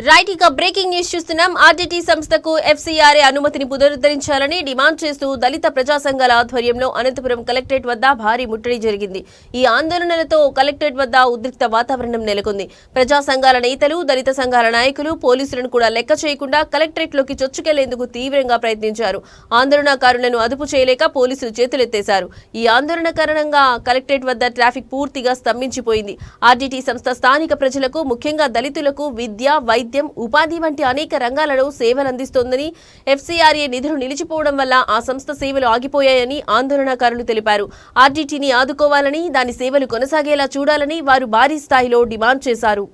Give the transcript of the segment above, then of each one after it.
Right ఇక breaking news చూస్తున్నాం. RTT సంస్థకు ఎఫ్సీఆర్ఏ అనుమతిని పునరుద్ధరించాలని డిమాండ్ చేస్తూ దళిత ప్రజా సంఘాల ఆధ్వర్యంలో అనంతపురం కలెక్టరేట్ వద్ద భారీ ముట్టడి జరిగింది. ఈ ఆందోళనలతో కలెక్టరేట్ వద్ద ఉద్రిక్త వాతావరణం నెలకొంది. ప్రజా సంఘాల నేతలు, దళిత సంఘాల నాయకులు పోలీసులను కూడా లెక్క చేయకుండా కలెక్టరేట్లోకి చొచ్చుకెళ్లేందుకు తీవ్రంగా ప్రయత్నించారు. ఆందోళనకారులను అదుపు చేయలేక పోలీసులు చేతులెత్తేశారు. ఈ ఆందోళన కారణంగా కలెక్టరేట్ వద్ద ట్రాఫిక్ పూర్తిగా స్తంభించిపోయింది. ఆర్టీటీ సంస్థ స్థానిక ప్రజలకు, ముఖ్యంగా దళితులకు విద్య, వైద్యం, ఉపాధి వంటి అనేక రంగాలలో సేవలు అందిస్తోందని, ఎఫ్సీఆర్ఏ నిధులు నిలిచిపోవడం వల్ల ఆ సంస్థ సేవలు ఆగిపోయాయని ఆందోళనకారులు తెలిపారు. ఆర్టీటీని ఆదుకోవాలని, దాని సేవలు కొనసాగేలా చూడాలని వారు భారీ స్థాయిలో డిమాండ్ చేశారు.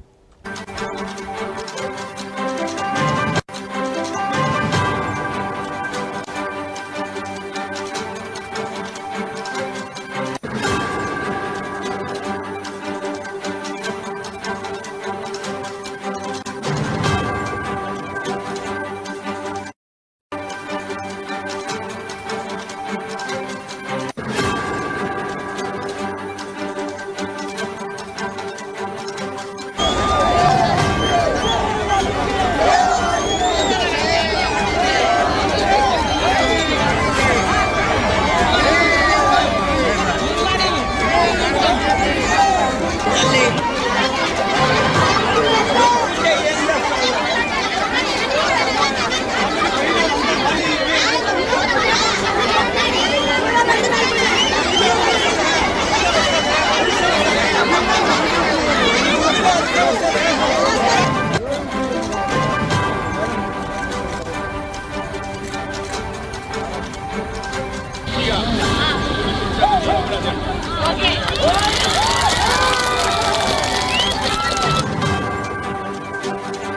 Okay.